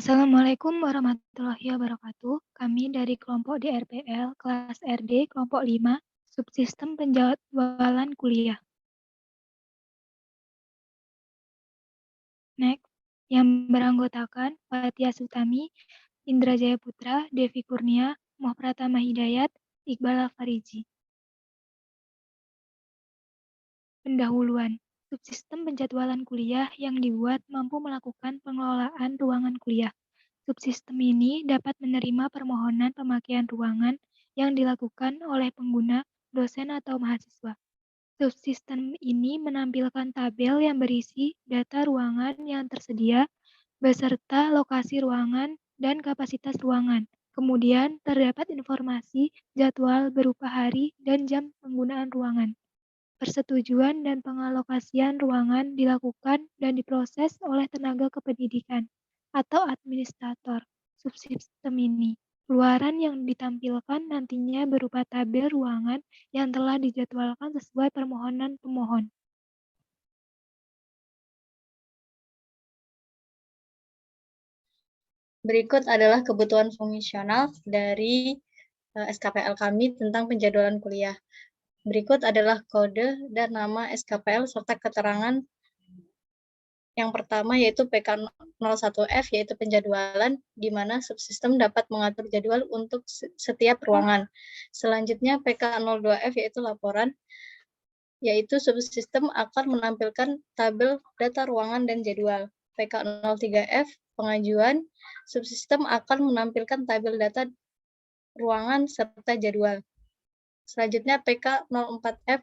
Assalamualaikum warahmatullahi wabarakatuh. Kami dari kelompok DRPL kelas RD kelompok 5, subsistem penjadwalan kuliah. Next, yang beranggotakan Fathia Sutami, Indra Jaya Putra, Devi Kurnia, Moh Pratama Hidayat, Iqbal Al-Fariji. Pendahuluan, subsistem penjadwalan kuliah yang dibuat mampu melakukan pengelolaan ruangan kuliah. Subsistem ini dapat menerima permohonan pemakaian ruangan yang dilakukan oleh pengguna, dosen atau mahasiswa. Subsistem ini menampilkan tabel yang berisi data ruangan yang tersedia, beserta lokasi ruangan dan kapasitas ruangan. Kemudian terdapat informasi jadwal berupa hari dan jam penggunaan ruangan. Persetujuan dan pengalokasian ruangan dilakukan dan diproses oleh tenaga kependidikan atau administrator subsistem ini. Keluaran yang ditampilkan nantinya berupa tabel ruangan yang telah dijadwalkan sesuai permohonan pemohon. Berikut adalah kebutuhan fungsional dari SKPL kami tentang penjadwalan kuliah. Berikut adalah kode dan nama SKPL serta keterangan. Yang pertama yaitu PK01F, yaitu penjadwalan, di mana subsistem dapat mengatur jadwal untuk setiap ruangan. Selanjutnya PK02F, yaitu laporan, yaitu subsistem akan menampilkan tabel data ruangan dan jadwal. PK03F, pengajuan, subsistem akan menampilkan tabel data ruangan serta jadwal. Selanjutnya PK04F,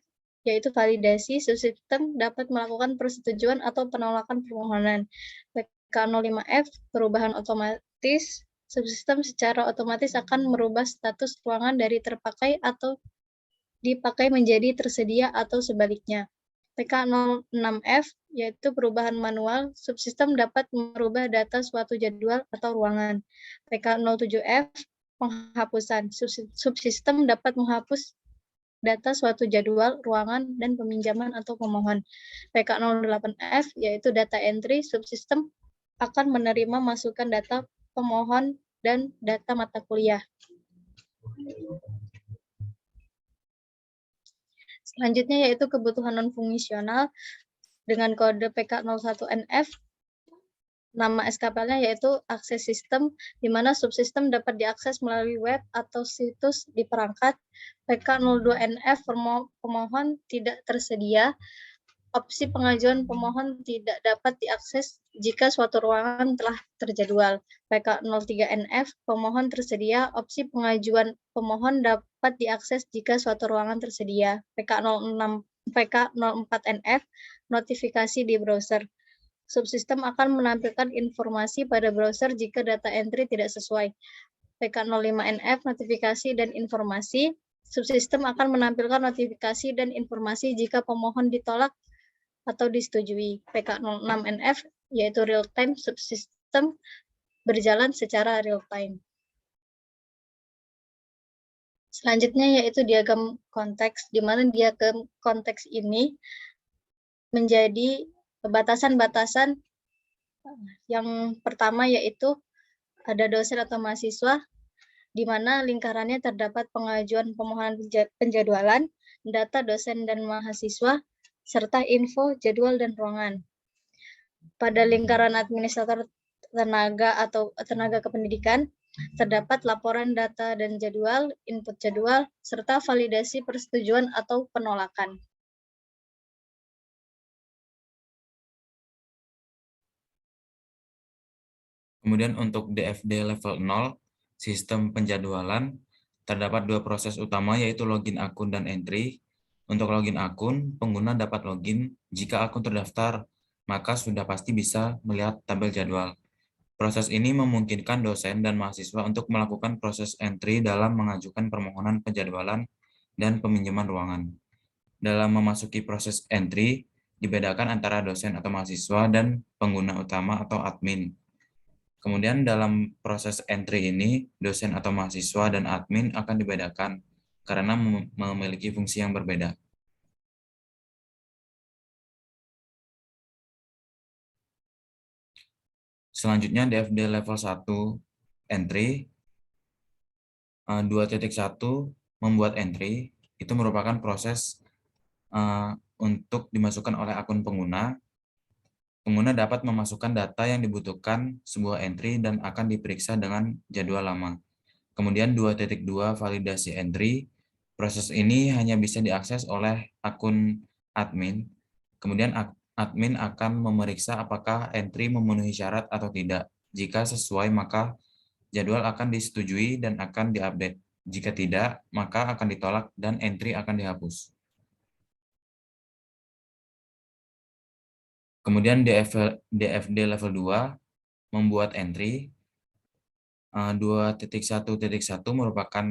yaitu validasi, subsistem dapat melakukan persetujuan atau penolakan permohonan. PK05F, perubahan otomatis, subsistem secara otomatis akan merubah status ruangan dari terpakai atau dipakai menjadi tersedia atau sebaliknya. PK06F, yaitu perubahan manual, subsistem dapat merubah data suatu jadwal atau ruangan. PK07F, penghapusan, subsistem dapat menghapus data suatu jadwal, ruangan, dan peminjaman atau pemohon. PK08F, yaitu data entry, subsistem akan menerima masukan data pemohon dan data mata kuliah. Selanjutnya yaitu kebutuhan non-fungsional dengan kode PK01NF. Nama SKPL-nya yaitu akses sistem, di mana subsistem dapat diakses melalui web atau situs di perangkat. PK02NF, pemohon tidak tersedia. Opsi pengajuan pemohon tidak dapat diakses jika suatu ruangan telah terjadwal. PK03NF, pemohon tersedia. Opsi pengajuan pemohon dapat diakses jika suatu ruangan tersedia. PK04NF, notifikasi di browser. Subsistem akan menampilkan informasi pada browser jika data entry tidak sesuai. PK05NF, notifikasi dan informasi. Subsistem akan menampilkan notifikasi dan informasi jika pemohon ditolak atau disetujui. PK06NF, yaitu real-time, subsistem berjalan secara real-time. Selanjutnya yaitu diagram konteks, di mana diagram konteks ini menjadi batasan-batasan. Yang pertama yaitu ada dosen atau mahasiswa, di mana lingkarannya terdapat pengajuan pemohonan penjadwalan, data dosen dan mahasiswa, serta info, jadwal, dan ruangan. Pada lingkaran administrator tenaga atau tenaga kependidikan, terdapat laporan data dan jadwal, input jadwal, serta validasi persetujuan atau penolakan. Kemudian untuk DFD level 0, sistem penjadwalan, terdapat dua proses utama yaitu login akun dan entry. Untuk login akun, pengguna dapat login jika akun terdaftar, maka sudah pasti bisa melihat tabel jadwal. Proses ini memungkinkan dosen dan mahasiswa untuk melakukan proses entry dalam mengajukan permohonan penjadwalan dan peminjaman ruangan. Dalam memasuki proses entry, dibedakan antara dosen atau mahasiswa dan pengguna utama atau admin. Kemudian dalam proses entry ini, dosen atau mahasiswa dan admin akan dibedakan karena memiliki fungsi yang berbeda. Selanjutnya DFD level 1 entry 2.1 membuat entry itu merupakan proses untuk dimasukkan oleh akun pengguna. Pengguna dapat memasukkan data yang dibutuhkan sebuah entry dan akan diperiksa dengan jadwal lama. Kemudian 2.2 validasi entry. Proses ini hanya bisa diakses oleh akun admin. Kemudian admin akan memeriksa apakah entry memenuhi syarat atau tidak. Jika sesuai, maka jadwal akan disetujui dan akan diupdate. Jika tidak, maka akan ditolak dan entry akan dihapus. Kemudian DFD level 2 membuat entry. 2.1.1 merupakan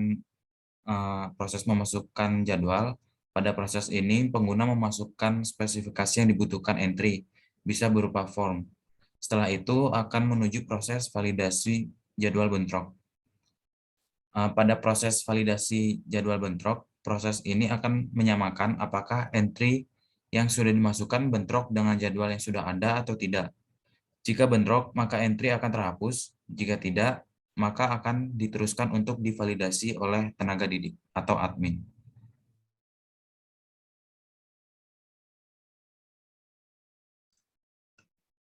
proses memasukkan jadwal. Pada proses ini, pengguna memasukkan spesifikasi yang dibutuhkan entry, bisa berupa form. Setelah itu akan menuju proses validasi jadwal bentrok. Pada proses validasi jadwal bentrok, proses ini akan menyamakan apakah entry yang sudah dimasukkan bentrok dengan jadwal yang sudah ada atau tidak. Jika bentrok, maka entry akan terhapus. Jika tidak, maka akan diteruskan untuk divalidasi oleh tenaga didik atau admin.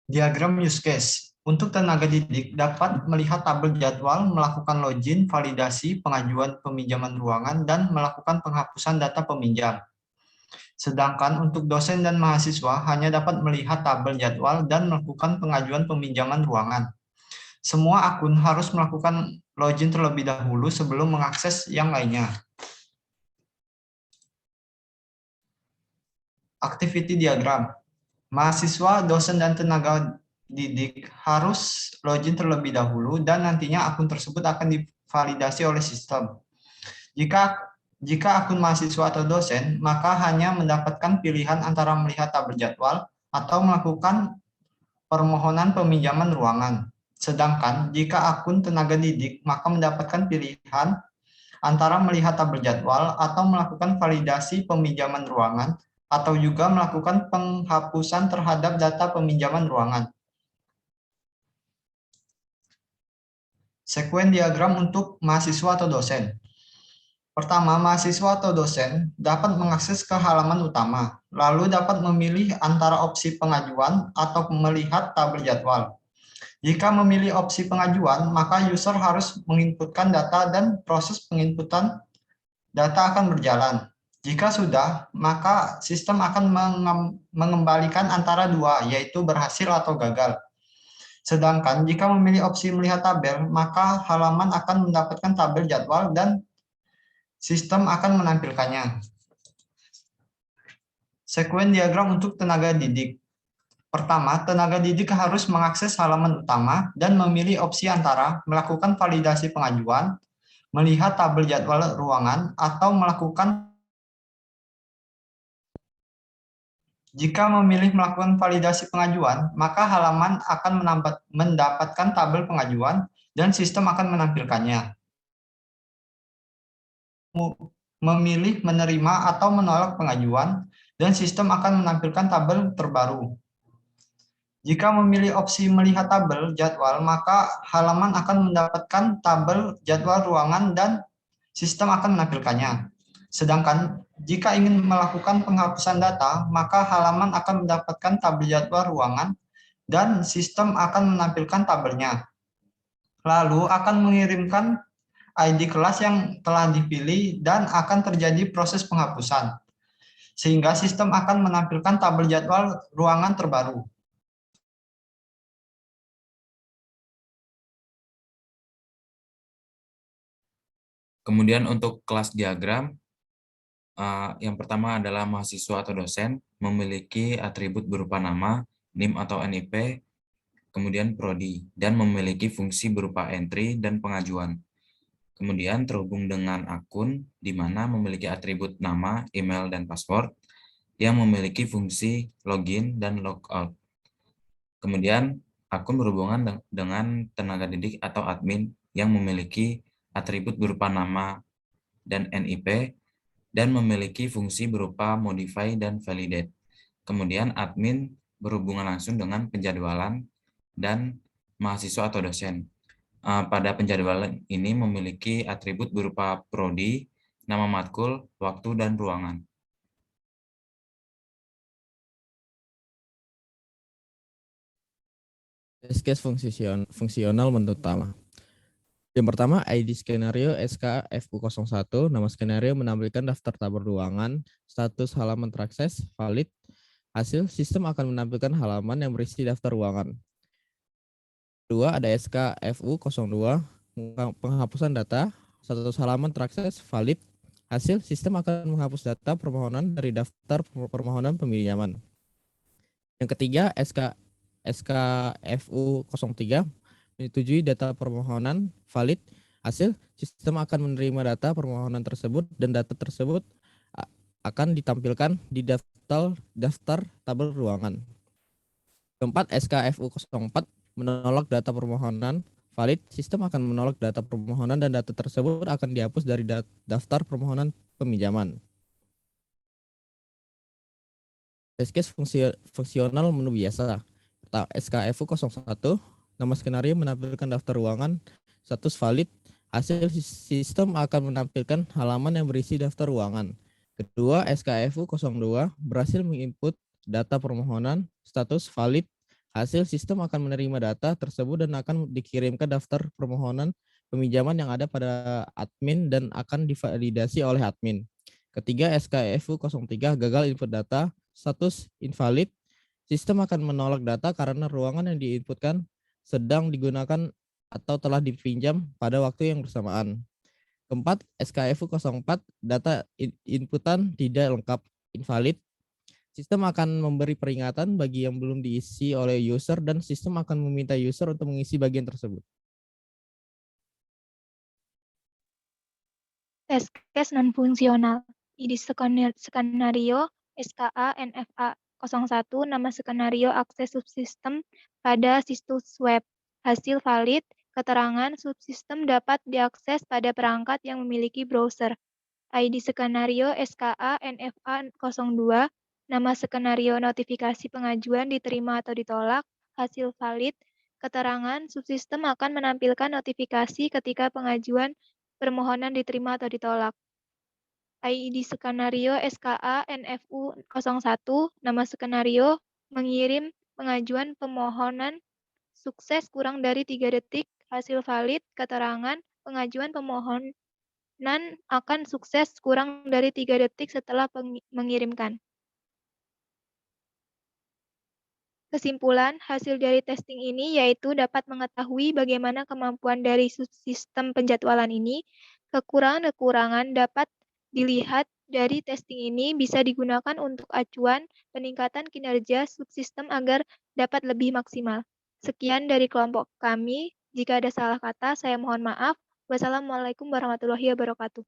Diagram use case. Untuk tenaga didik dapat melihat tabel jadwal, melakukan login, validasi, pengajuan peminjaman ruangan, dan melakukan penghapusan data peminjam. Sedangkan untuk dosen dan mahasiswa hanya dapat melihat tabel jadwal dan melakukan pengajuan peminjaman ruangan. Semua akun harus melakukan login terlebih dahulu sebelum mengakses yang lainnya. Activity diagram. Mahasiswa, dosen, dan tenaga didik harus login terlebih dahulu dan nantinya akun tersebut akan divalidasi oleh sistem. Jika akun mahasiswa atau dosen, maka hanya mendapatkan pilihan antara melihat tabel jadwal atau melakukan permohonan peminjaman ruangan. Sedangkan jika akun tenaga didik, maka mendapatkan pilihan antara melihat tabel jadwal atau melakukan validasi peminjaman ruangan atau juga melakukan penghapusan terhadap data peminjaman ruangan. Sekuen diagram untuk mahasiswa atau dosen. Pertama, mahasiswa atau dosen dapat mengakses ke halaman utama, lalu dapat memilih antara opsi pengajuan atau melihat tabel jadwal. Jika memilih opsi pengajuan, maka user harus menginputkan data dan proses penginputan data akan berjalan. Jika sudah, maka sistem akan mengembalikan antara dua, yaitu berhasil atau gagal. Sedangkan jika memilih opsi melihat tabel, maka halaman akan mendapatkan tabel jadwal dan sistem akan menampilkannya. Sekuen diagram untuk tenaga didik. Pertama, tenaga didik harus mengakses halaman utama dan memilih opsi antara melakukan validasi pengajuan, melihat tabel jadwal ruangan, atau melakukan. Jika memilih melakukan validasi pengajuan, maka halaman akan mendapatkan tabel pengajuan dan sistem akan menampilkannya. Memilih menerima atau menolak pengajuan dan sistem akan menampilkan tabel terbaru. Jika memilih opsi melihat tabel jadwal, maka halaman akan mendapatkan tabel jadwal ruangan dan sistem akan menampilkannya. Sedangkan jika ingin melakukan penghapusan data, maka halaman akan mendapatkan tabel jadwal ruangan dan sistem akan menampilkan tabelnya. Lalu akan mengirimkan ID kelas yang telah dipilih dan akan terjadi proses penghapusan. Sehingga sistem akan menampilkan tabel jadwal ruangan terbaru. Kemudian untuk kelas diagram, yang pertama adalah mahasiswa atau dosen memiliki atribut berupa nama, NIM atau NIP, kemudian prodi, dan memiliki fungsi berupa entry dan pengajuan. Kemudian terhubung dengan akun, di mana memiliki atribut nama, email, dan password, yang memiliki fungsi login dan logout. Kemudian akun berhubungan dengan tenaga didik atau admin yang memiliki atribut berupa nama dan NIP, dan memiliki fungsi berupa modify dan validate. Kemudian admin berhubungan langsung dengan penjadwalan dan mahasiswa atau dosen. Pada penjadwalan ini memiliki atribut berupa prodi, nama matkul, waktu, dan ruangan. Test case fungsional menurut utama. Yang pertama, ID skenario SKFU01, nama skenario menampilkan daftar tabel ruangan, status halaman terakses, valid, hasil sistem akan menampilkan halaman yang berisi daftar ruangan. Kedua, ada SKFU02, penghapusan data, status halaman terakses, valid, hasil sistem akan menghapus data permohonan dari daftar permohonan peminjaman. Yang ketiga, SKFU03, menyetujui data permohonan valid, hasil sistem akan menerima data permohonan tersebut dan data tersebut akan ditampilkan di daftar tabel ruangan. Keempat, SKFU04 menolak data permohonan valid, sistem akan menolak data permohonan dan data tersebut akan dihapus dari daftar permohonan peminjaman. Test case fungsional menu biasa. SKFU01, nama skenario menampilkan daftar ruangan, status valid, hasil sistem akan menampilkan halaman yang berisi daftar ruangan. Kedua, SKFU02 berhasil menginput data permohonan, status valid, hasil sistem akan menerima data tersebut dan akan dikirimkan daftar permohonan peminjaman yang ada pada admin dan akan divalidasi oleh admin. Ketiga, SKFU03 gagal input data, status invalid, sistem akan menolak data karena ruangan yang diinputkan sedang digunakan atau telah dipinjam pada waktu yang bersamaan. Keempat, SKFU04, data inputan tidak lengkap, invalid. Sistem akan memberi peringatan bagi yang belum diisi oleh user dan sistem akan meminta user untuk mengisi bagian tersebut. Test case non-fungsional. ID skenario SKA NFA 01, nama skenario akses subsistem pada situs web. Hasil valid, keterangan subsistem dapat diakses pada perangkat yang memiliki browser. ID skenario SKA NFA 02, nama skenario notifikasi pengajuan diterima atau ditolak. Hasil valid, keterangan subsistem akan menampilkan notifikasi ketika pengajuan permohonan diterima atau ditolak. ID skenario SKA NFU 01, nama skenario mengirim pengajuan pemohonan sukses kurang dari 3 detik, hasil valid, keterangan pengajuan pemohonan akan sukses kurang dari 3 detik setelah mengirimkan. Kesimpulan hasil dari testing ini yaitu dapat mengetahui bagaimana kemampuan dari subsistem penjadwalan ini. Kekurangan-kekurangan dapat dilihat dari testing ini bisa digunakan untuk acuan peningkatan kinerja subsistem agar dapat lebih maksimal. Sekian dari kelompok kami. Jika ada salah kata, saya mohon maaf. Wassalamualaikum warahmatullahi wabarakatuh.